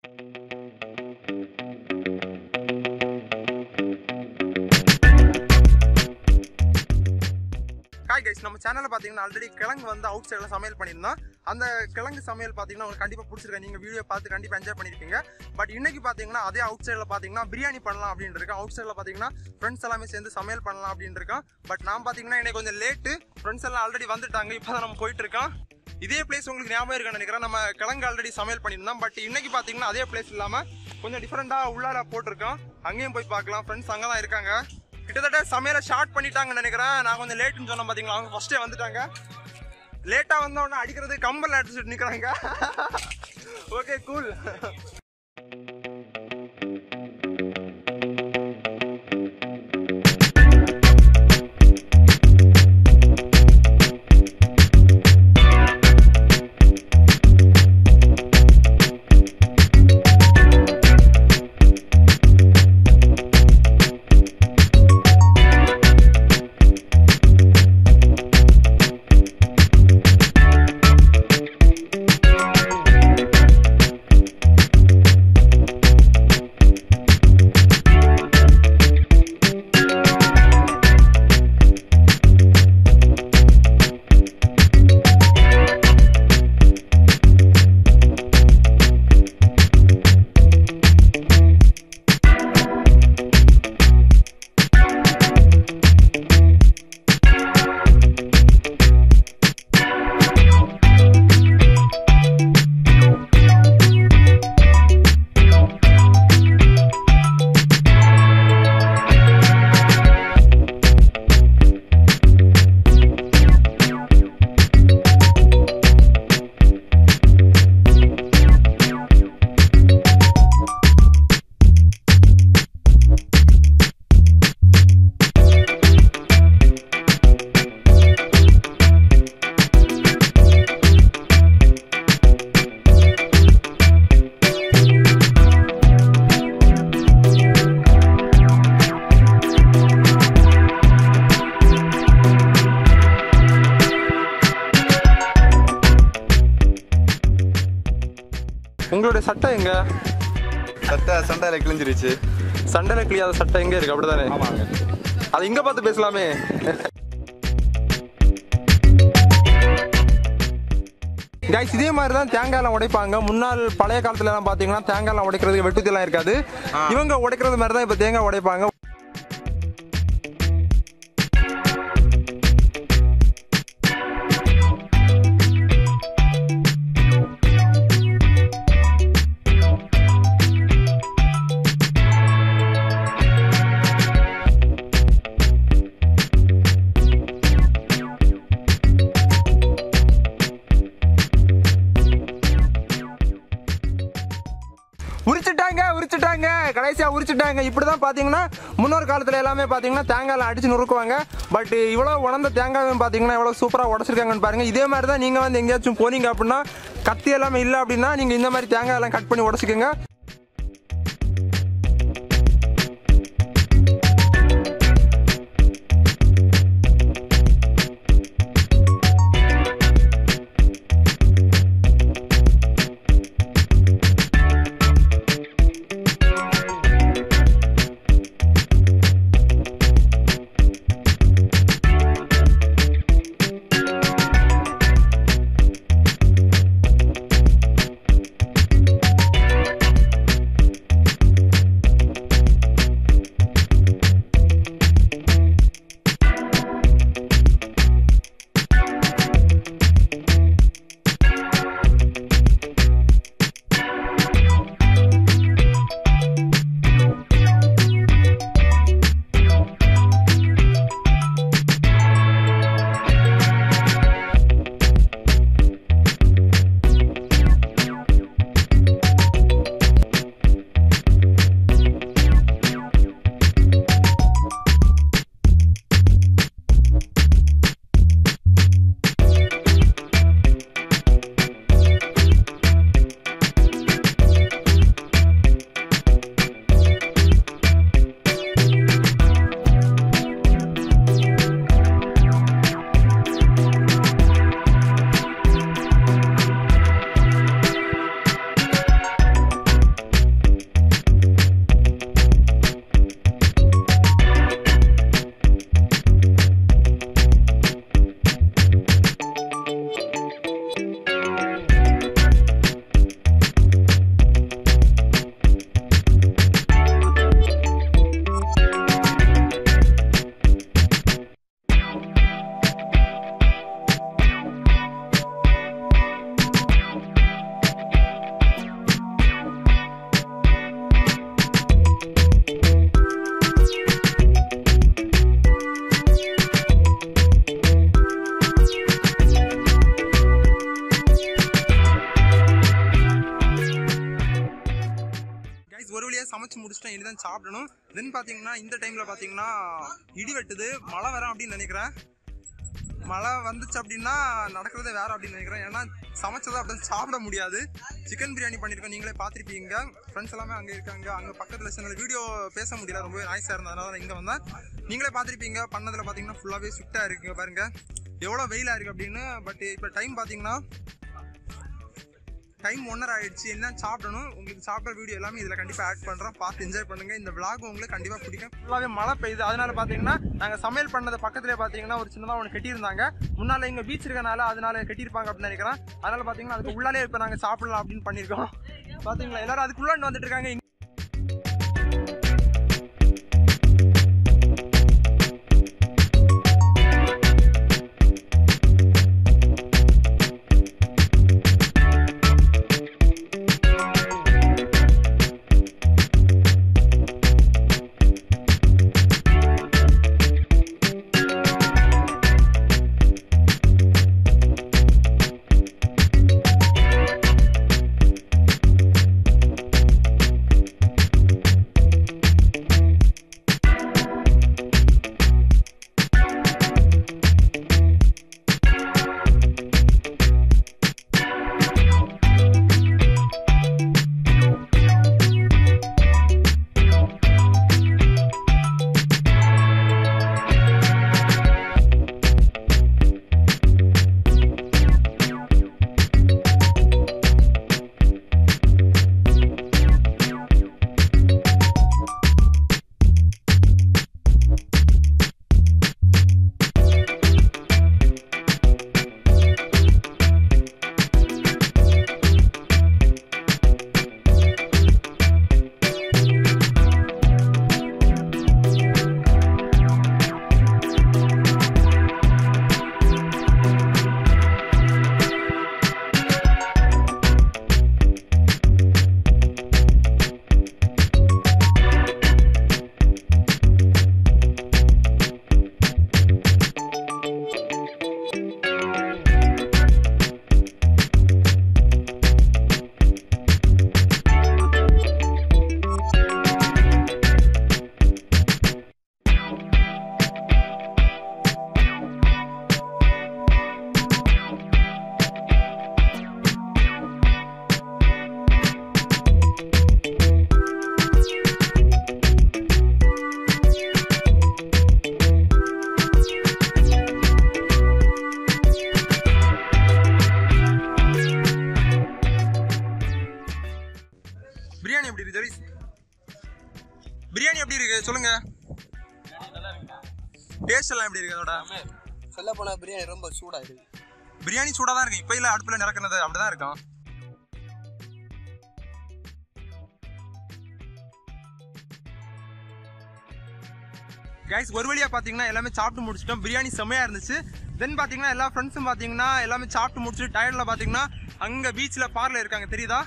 Hi guys, நம்ம சேனல்ல பாத்தீங்கன்னா ஆல்ரெடி கிழங்கு வந்து அவுட் சைடுல சமையல் பண்ணியிருந்தோம். அந்த கிழங்கு சமையல் பாத்தீங்கன்னா உங்களுக்கு கண்டிப்பா பிடிச்சிருக்கேன். நீங்க வீடியோ பார்த்து கண்டிப்பா என்ஜாய் பண்ணிருப்பீங்க. பட் இன்னைக்கு பாத்தீங்கன்னா அதே அவுட் சைடுல பாத்தீங்கன்னா பிரியாணி பண்ணலாம் அப்படின்னு இருக்கேன். அவுட் சைடுல பாத்தீங்கன்னா ஃப்ரெண்ட்ஸ் எல்லாமே சேர்ந்து சமையல் பண்ணலாம் அப்படின்னு இருக்கோம். பட் நான் பாத்தீங்கன்னா இன்னைக்கு கொஞ்சம் லேட்டு. ஃப்ரெண்ட்ஸ் எல்லாம் ஆல்ரெடி வந்துட்டாங்க. இப்பதான் நம்ம போயிட்டு இருக்கோம். இதே பிளேஸ் உங்களுக்கு ஞாபகம் இருக்குன்னு நினைக்கிறேன். நம்ம கிழங்கு ஆல்ரெடி சமையல் பண்ணியிருந்தோம். பட் இன்னைக்கு பாத்தீங்கன்னா அதே பிளேஸ் இல்லாம கொஞ்சம் டிஃபரெண்டா உள்ளார போட்டிருக்கோம். அங்கேயும் போய் பார்க்கலாம். ஃப்ரெண்ட்ஸ் அங்கதான் இருக்காங்க. கிட்டத்தட்ட சமையலை ஸ்டார்ட் பண்ணிட்டாங்கன்னு நினைக்கிறேன். நான் கொஞ்சம் லேட்டுன்னு சொன்னேன் பாத்தீங்களா, அவங்க ஃபர்ஸ்டே வந்துட்டாங்க. லேட்டா வந்தவொடனே அடிக்கிறது கம்பல் அடிச்சுட்டு நிக்கிறாங்க. Okay cool. உங்களுடைய சட்டை எங்க? சட்டை சண்டையில கிழிஞ்சிருச்சு. சண்டையில கிளியாத சட்டை எங்க இருக்கு? அப்படிதானே? ஆமாங்க. அது இங்க பார்த்து பேசலாமே. கைஸ், இதே மாதிரி தான் தேங்காய்லாம் உடைப்பாங்க. முன்னாள் பழைய காலத்துல எல்லாம் பாத்தீங்கன்னா தேங்காய்லாம் உடைக்கிறதுக்கு வெட்டுத்தெல்லாம் இருக்காது. இவங்க உடைக்கிறது மாதிரி தான் இப்ப தேங்காய் உடைப்பாங்க. உரிச்சுட்டாங்க, கடைசியா உரிச்சுட்டாங்க. இப்படிதான் பாத்தீங்கன்னா முன்னொரு காலத்துல எல்லாமே பாத்தீங்கன்னா தேங்காய் அடிச்சு நுறுக்குவாங்க. பட் இவ்வளவு உணர்ந்த தேங்காய் பாத்தீங்கன்னா எவ்வளவு சூப்பரா உடைச்சிருக்காங்கன்னு பாருங்க. இதே மாதிரி தான் நீங்க வந்து எங்கேயாச்சும் போனீங்க அப்படின்னா, கத்தி எல்லாமே இல்ல அப்படின்னா நீங்க இந்த மாதிரி தேங்காய் எல்லாம் கட் பண்ணி உடைச்சுக்கோங்க. முடிச்சுட்டேன், இனிதான் சாப்பிடணும். தென் பார்த்தீங்கன்னா இந்த டைமில் பார்த்தீங்கன்னா இடி வெட்டுது, மழை வரும் அப்படின்னு நினைக்கிறேன். மழை வந்துச்சு அப்படின்னா நடக்கிறதே வேறு அப்படின்னு நினைக்கிறேன். ஏன்னா சமைச்சதை அப்படி சாப்பிட முடியாது. சிக்கன் பிரியாணி பண்ணியிருக்கோம், நீங்களே பார்த்துருப்பீங்க. ஃப்ரெண்ட்ஸ் எல்லாமே அங்கே இருக்காங்க. அங்கே பக்கத்தில் சில வீடியோ பேச முடியல, ரொம்பவே நாய்ஸாக இருந்ததுனால இங்கே வந்தேன். நீங்களே பார்த்துருப்பீங்க. பண்ணதில் பார்த்தீங்கன்னா ஃபுல்லாகவே சுட்டாக இருக்குங்க பாருங்கள் எவ்வளோ வெயிலாக இருக்குது அப்படின்னு. பட் இப்போ டைம் பார்த்தீங்கன்னா டைம் 1:30 ஆகிடுச்சு. என்ன சாப்பிடணும், உங்களுக்கு சாப்பிட்ற வீடியோ எல்லாமே இதில் கண்டிப்பாக ஆட் பண்ணுறோம், பார்த்து என்ஜாய் பண்ணுங்கள். இந்த விளாக் உங்களுக்கு கண்டிப்பாக பிடிக்கும். ஃபுல்லாகவே மழை பெய்யுது, அதனால பார்த்தீங்கன்னா நாங்கள் சமையல் பண்ணது பக்கத்துலேயே பார்த்தீங்கன்னா ஒரு சின்னதாக ஒன்று கட்டியிருந்தாங்க. முன்னால் இங்கே பீச் இருக்கனால அதனால கட்டியிருப்பாங்க அப்படின்னு நினைக்கிறேன். அதனால் பார்த்தீங்கன்னா அதுக்கு உள்ளாலே இப்போ நாங்கள் சாப்பிடலாம் அப்படின்னு பண்ணியிருக்கோம். பார்த்தீங்களா எல்லாரும் அதுக்குள்ளாண்டு வந்துட்டு இருக்காங்க. பிரியாணி எப்படி இருக்கு ஜெரிஸ்? பிரியாணி எப்படி இருக்கு சொல்லுங்க. டேஸ்ட் எல்லாம் எப்படி இருக்கு அதோட? சொல்ல போனா பிரியாணி ரொம்ப சூடா இருக்கு. பிரியாணி சூடா தான் இருக்கு. இப்ப இல்ல அடுப்புல நிறக்குனது அப்படிதான் இருக்கும். கைஸ் ஒரு வழியா பாத்தீங்கன்னா எல்லாமே சாப்பிட்டு முடிச்சிட்டோம். பிரியாணி செம்மையா இருந்துச்சு. தென் பாத்தீங்கன்னா எல்லா ஃப்ரெண்ட்ஸும் பாத்தீங்கன்னா எல்லாமே சாப்பிட்டு முடிச்சுட்டு டயர்ட்ல பாத்தீங்கன்னா அங்க பீச்ல பார்ல இருக்காங்க, தெரியுதா?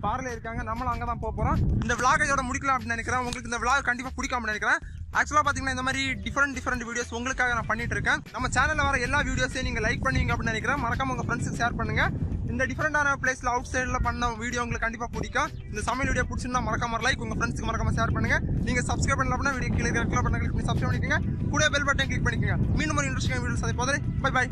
பார்ல இருக்காங்க. நம்மளும் அங்கே தான் போக போகிறோம். இந்த விளாக் இதோட முடிக்கலாம் அப்படின்னு நினைக்கிறேன். உங்களுக்கு இந்த விளாக் கண்டிப்பாக பிடிக்காம நினைக்கிறேன். ஆக்சுவலாக பார்த்தீங்கன்னா இந்த மாதிரி டிஃப்ரெண்ட் வீடியோஸ் உங்களுக்காக நான் பண்ணிட்டு இருக்கேன். நம்ம சேனலில் வர எல்லா வீடியோஸையும் நீங்கள் லைக் பண்ணுவீங்க அப்படின்னு நினைக்கிறேன். மறக்காம உங்கள் ஃப்ரெண்ட்ஸுக்கு ஷேர் பண்ணுங்க. இந்த டிஃப்ரெண்டான பிளேஸில் அவுட் சைடில் பண்ண வீடியோ உங்களுக்கு கண்டிப்பாக பிடிக்கும். இந்த சமையல் வீடியோ பிடிச்சிருந்தா மறக்காம லைக், உங்கள் ஃப்ரெண்ட்ஸுக்கு மறக்காம ஷேர் பண்ணுங்க. நீங்கள் சப்ஸ்கிரைப் பண்ணல அப்படின்னா வீடியோ கீழே கிளிக் பண்ணி சப்ஸ்கிரைப் பண்ணிக்கோங்க. கூட பெல் பட்டன் கிளிக் பண்ணிக்கோங்க. மீண்டும் ஒரு இன்ட்ரெஸ்டிங் வீடியோ சந்திப்போம். Bye by.